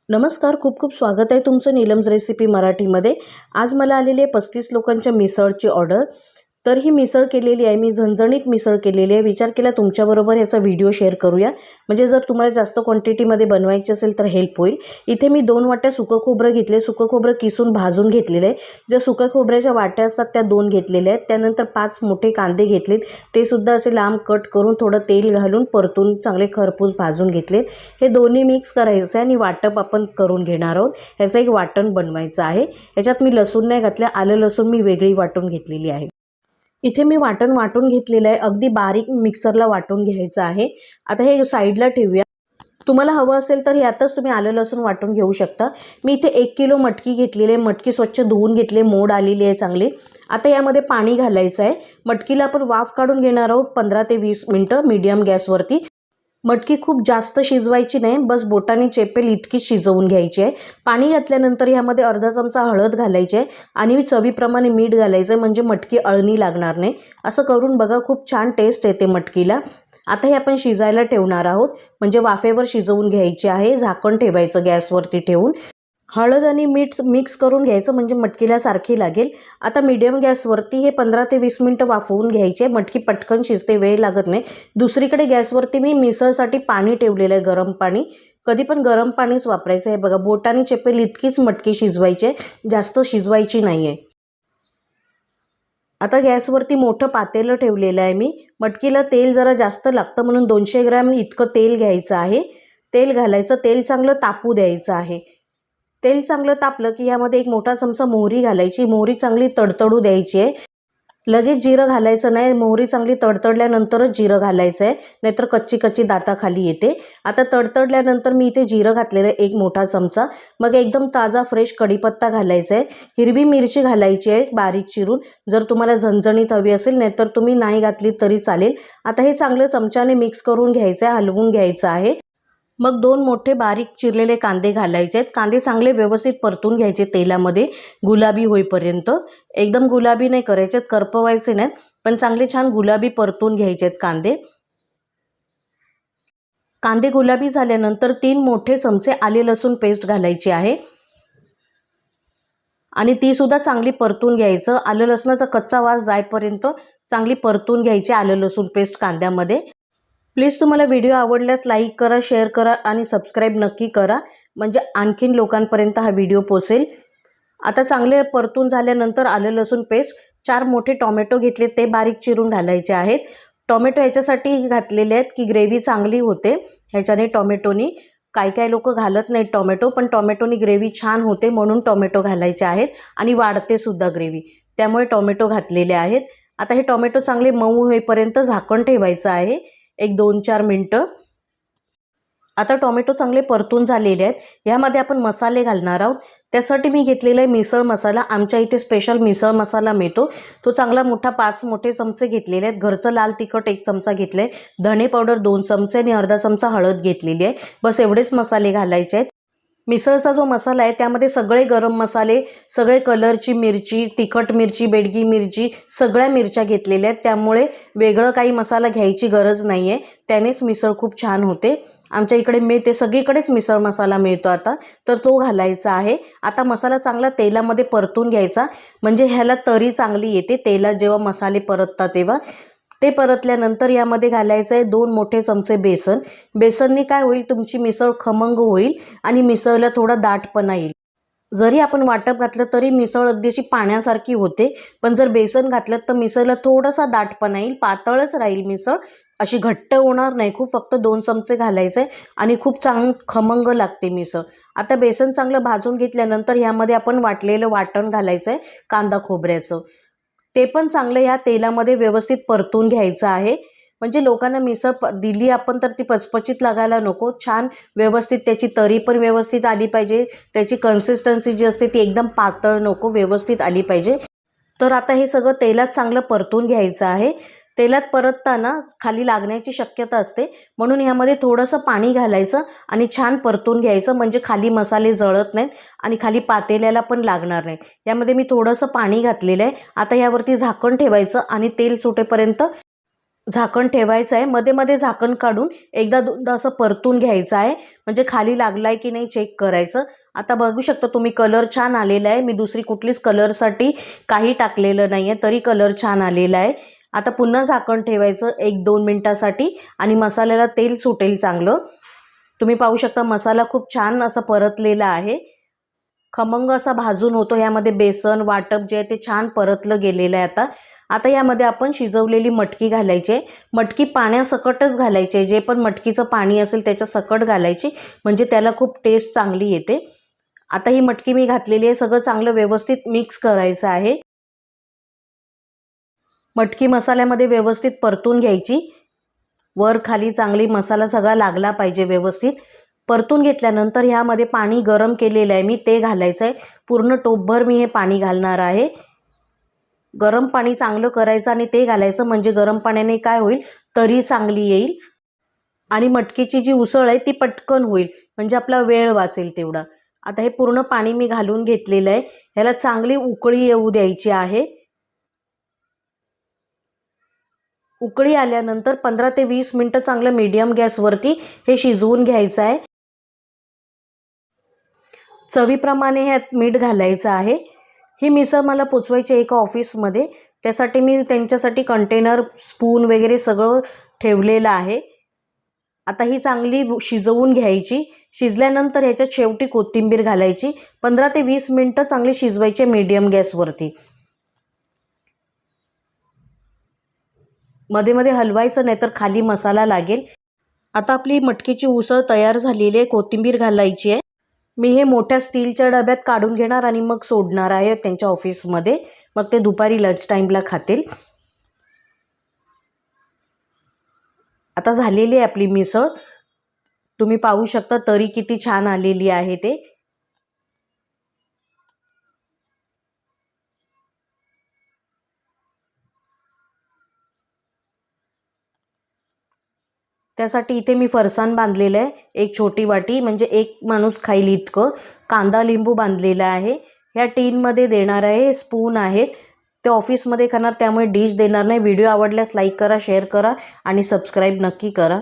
नमस्कार, खूप खूप स्वागत आहे तुमचं नीलम्स रेसिपी मराठीमध्ये। आज मला आलेली आहे 35 लोकांच्या मिसळची ऑर्डर। तर ही मिसळ केलेली आहे मी, झणझणीत मिसळ केलेली आहे। विचार केला तुमच्याबरोबर याचा व्हिडिओ शेअर करूया, म्हणजे जर तुम्हाला जास्त क्वांटिटीमध्ये बनवायची असेल तर हेल्प होईल। इथे मी 2 वाट्या सुकं खोबरं घेतले, सुकं खोबरं किसून भाजून घेतलेलं आहे। ज्या सुक्या खोबऱ्याच्या वाट्या असतात त्या 2 घेतलेल्या आहेत। त्यानंतर 5 मोठे कांदे घेतलेत, ते सुद्धा असे लांब कट करून थोडं तेल घालून परतून चांगले खरपूस भाजून घेतले। हे दोन्ही मिक्स करायचं आहे आणि वाटप आपण करून घेणार आहोत। ह्याचं एक वाटण बनवायचं आहे। ह्याच्यात मी लसूण नाही घातलं, आलं लसूण मी वेगळी वाटून घेतलेली आहे। इथे मी वाटण वाटून घेतलेलं आहे, अगदी बारीक मिक्सरला वाटून घ्यायचं आहे। आता हे साईडला ठेवूया। तुम्हाला हवं असेल तर यातच तुम्ही आलं लसूण वाटून घेऊ शकता। मी इथे 1 किलो मटकी घेतलेली आहे, मटकी स्वच्छ धुवून घेतले, मोड आलेली आहे चांगली। आता यामध्ये पाणी घालायचं आहे। मटकीला आपण वाफ काढून घेणार आहोत 15 ते 20 मिनिटं मीडियम गॅसवरती। मटकी खूप जास्त शिजवायची नाही, बस बोटाने चेपेल इतकी शिजवून घ्यायची आहे। पाणी घातल्यानंतर यामध्ये अर्धा चमचा हळद घालायची आहे आणि चवीप्रमाणे मीठ घालायचं आहे, म्हणजे मटकी अळणी लागणार नाही। असं करून बघा, खूप छान टेस्ट येते मटकीला। आता हे आपण शिजायला ठेवणार आहोत, म्हणजे वाफेवर शिजवून घ्यायचे आहे। झाकण ठेवायचं गॅसवरती ठेवून। हळद आणि मीठ मिक्स करून घ्यायचं, म्हणजे मटकीला सारखी लागेल। आता मीडियम गॅसवरती हे 15 ते 20 मिनिटं वाफवून घ्यायचे। मटकी पटकन शिजते, वेळ लागत नाही। दुसरीकडे गॅसवरती मी मिसळसाठी पाणी ठेवलेलं आहे, गरम पाणी। कधी पण गरम पाणीच वापरायचं आहे। बघा, बोटाने चेपेल इतकीच मटकी शिजवायची आहे, जास्त शिजवायची नाही आहे। आता गॅसवरती मोठं पातेलं ठेवलेलं आहे मी। मटकीला तेल जरा जास्त लागतं, म्हणून 200 ग्रॅम इतकं तेल घ्यायचं आहे। तेल घालायचं, तेल चांगलं तापू द्यायचं आहे। तेल चांगलं तापलं की यामध्ये 1 मोठा चमचा मोहरी घालायची। मोहरी चांगली तडतडू द्यायची आहे, लगेच जिरं घालायचं नाही। मोहरी चांगली तडतडल्यानंतरच जिरं घालायचं आहे, नाहीतर कच्ची कच्ची दाताखाली येते। आता तडतडल्यानंतर मी इथे जिरं घातलेलं आहे 1 मोठा चमचा। मग एकदम ताजा फ्रेश कढीपत्ता घालायचा आहे। हिरवी मिरची घालायची आहे बारीक चिरून, जर तुम्हाला झणझणीत हवी असेल, नाहीतर तुम्ही नाही घातली तरी चालेल। आता हे चांगलं चमच्याने मिक्स करून घ्यायचं आहे, हलवून घ्यायचं आहे। मग 2 मोठे बारीक चिरलेले कांदे घालायचे आहेत। कांदे चांगले व्यवस्थित परतून घ्यायचे तेलामध्ये, गुलाबी होईपर्यंत। एकदम गुलाबी नाही करायचे, करपवायचे नाहीत, पण चांगले छान गुलाबी परतून घ्यायचे आहेत कांदे। कांदे गुलाबी झाल्यानंतर 3 मोठे चमचे आले लसूण पेस्ट घालायची आहे आणि ती सुद्धा चांगली परतून घ्यायचं। आलं लसणाचा कच्चा वास जाईपर्यंत चांगली परतून घ्यायची आलं लसूण पेस्ट कांद्यामध्ये। प्लीज तुम्हाला व्हिडिओ आवडल्यास लाईक करा, शेअर करा आणि सबस्क्राईब नक्की करा, म्हणजे आणखीन लोकांपर्यंत हा व्हिडिओ पोहोचेल। आता चांगले परतून झाल्यानंतर आलं लसूण पेस्ट, 4 मोठे टोमॅटो घेतले, ते बारीक चिरून घालायचे आहेत। टोमॅटो ह्याच्यासाठी घातलेले आहेत की ग्रेव्ही चांगली होते ह्याच्याने, टोमॅटोनी। काही लोक घालत नाहीत टोमॅटो, पण टोमॅटोनी ग्रेव्ही छान होते, म्हणून टोमॅटो घालायचे आहेत आणि वाढते सुद्धा ग्रेव्ही, त्यामुळे टोमॅटो घातलेले आहेत। आता हे टोमॅटो चांगले मऊ होईपर्यंत झाकण ठेवायचं आहे, एक 2-4 मिनिटं। आता टोमॅटो चांगले परतून झालेले आहेत। ह्यामध्ये आपण मसाले घालणार आहोत। त्यासाठी मी घेतलेला आहे मिसळ मसाला। आमच्या इथे स्पेशल मिसळ मसाला मिळतो, तो चांगला मोठा 5 मोठे चमचे घेतलेले आहेत। घरचं लाल तिखट 1 चमचा घेतलं आहे, धणे पावडर 2 चमचे आणि अर्धा चमचा हळद घेतलेली आहे। बस एवढेच मसाले घालायचे आहेत। मिसळचा जो मसाला आहे त्यामध्ये सगळे गरम मसाले, सगळे कलरची मिरची, तिखट मिरची, बेडगी मिरची, सगळ्या मिरच्या घेतलेल्या आहेत, त्यामुळे वेगळं काही मसाला घ्यायची गरज नाही आहे। त्यानेच मिसळ खूप छान होते। आमच्या इकडे मिळते, सगळीकडेच मिसळ मसाला मिळतो आता, तर तो घालायचा आहे। आता मसाला चांगला तेलामध्ये परतून घ्यायचा, म्हणजे ह्याला तरी चांगली येते तेलात जेव्हा मसाले परततात तेव्हा। ते परतल्यानंतर यामध्ये घालायचं आहे 2 मोठे चमचे बेसन। बेसननी काय होईल, तुमची मिसळ खमंग होईल आणि मिसळला थोडा दाटपणा येईल। जरी आपण वाटप घातलं तरी मिसळ अगदीशी पाण्यासारखी होते, पण जर बेसन घातलं तर मिसळला थोडासा दाटपणा येईल, पातळच राहील मिसळ, अशी घट्ट होणार नाही खूप। फक्त 2 चमचे घालायचे आणि खूप चांगलं खमंग लागते मिसळ। आता बेसन चांगलं भाजून घेतल्यानंतर यामध्ये आपण वाटलेलं वाटण घालायचं आहे कांदा खोबऱ्याचं। ते पण चांगलं या तेलामध्ये व्यवस्थित परतून घ्यायचं आहे, म्हणजे लोकांना मिसळ दिली आपण तर ती पचपचीत लागायला नको, छान व्यवस्थित त्याची तरी पण व्यवस्थित आली पाहिजे, त्याची कन्सिस्टन्सी जी असते ती एकदम पातळ नको, व्यवस्थित आली पाहिजे। तर आता हे सगळं तेलात चांगलं परतून घ्यायचं आहे। तेलात परतताना खाली लागण्याची शक्यता असते, म्हणून ह्यामध्ये थोडंसं पाणी घालायचं आणि छान परतून घ्यायचं, म्हणजे खाली मसाले जळत नाहीत आणि खाली पातेल्याला पण लागणार नाही। यामध्ये मी थोडंसं पाणी घातलेलं आहे। आता यावरती झाकण ठेवायचं आणि तेल सुटेपर्यंत झाकण ठेवायचं आहे. मध्ये मध्ये झाकण काढून एकदा दोनदा असं परतून घ्यायचं आहे, म्हणजे खाली लागलाय की नाही चेक करायचं. आता बघू शकता तुम्ही कलर छान आलेला आहे. मी दुसरी कुठलीच कलरसाठी काही टाकलेलं नाही आहे, तरी कलर छान आलेला आहे. आता पुन्हा झाकण ठेवायचं 1-2 मिनटासाठी आणि मसाल्याला तेल सुटेल चांगलं. तुम्ही पाहू शकता मसाला खूप छान असा परतलेला आहे, खमंग असा भाजून होतो. यामध्ये बेसन वाटप जे आहे ते छान परतलं गेलेलं आहे. आता यामध्ये आपण शिजवलेली मटकी घालायची आहे. मटकी पाण्यासकटच घालायची आहे. जे पण मटकीचं पाणी असेल त्याच्या सकट घालायची, म्हणजे त्याला खूप टेस्ट चांगली येते. आता ही मटकी मी घातलेली आहे. सगळं चांगलं व्यवस्थित मिक्स करायचं आहे. मटकी मसाल्यामध्ये व्यवस्थित परतून घ्यायची. वर खाली चांगली मसाला सगळा लागला पाहिजे व्यवस्थित. परतून घेतल्यानंतर ह्यामध्ये पाणी गरम केलेलं आहे मी, ते घालायचं आहे. पूर्ण टोपभर मी हे पाणी घालणार आहे. गरम पाणी चांगलं करायचं आणि ते घालायचं, म्हणजे गरम पाण्याने काय होईल, तरी चांगली येईल आणि मटकीची जी उसळ आहे ती पटकन होईल, म्हणजे आपला वेळ वाचेल तेवढा. आता हे पूर्ण पाणी मी घालून घेतलेलं आहे. ह्याला चांगली उकळी येऊ द्यायची आहे. उकळी आल्यानंतर 15 ते 20 मिनटं चांगलं मीडियम गॅसवरती हे शिजवून घ्यायचं आहे. चवीप्रमाणे ह्यात मीठ घालायचं आहे. ही मिसळ मला पोचवायची एका ऑफिसमध्ये, त्यासाठी मी त्यांच्यासाठी कंटेनर स्पून वगैरे सगळं ठेवलेलं आहे. आता ही चांगली शिजवून घ्यायची. शिजल्यानंतर ह्याच्यात शेवटी कोथिंबीर घालायची. 15 ते 20 मिनटं चांगली शिजवायचे मीडियम गॅसवरती. मध्ये मध्ये हलवायचं नाही तर खाली मसाला लागेल. आता आपली मटकीची उसळ तयार झालेली आहे. कोथिंबीर घालायची आहे. मी हे मोठ्या स्टीलच्या डब्यात काढून घेणार आणि मग सोडणार आहे त्यांच्या ऑफिसमध्ये, मग ते दुपारी लंच टाईमला खातील. आता झालेली आहे आपली मिसळ. तुम्ही पाहू शकता तरी किती छान आलेली आहे ते. त्यासाठी इथे मी फरसाण बांधलेलं आहे, एक छोटी वाटी, म्हणजे एक माणूस खाईल इतकं. कांदा लिंबू बांधलेला आहे. ह्या टीनमध्ये देणार आहे. स्पून आहेत, ते ऑफिसमध्ये खाणार, त्यामुळे डिश देणार नाही. व्हिडिओ आवडल्यास लाईक करा, शेअर करा आणि सबस्क्राईब नक्की करा.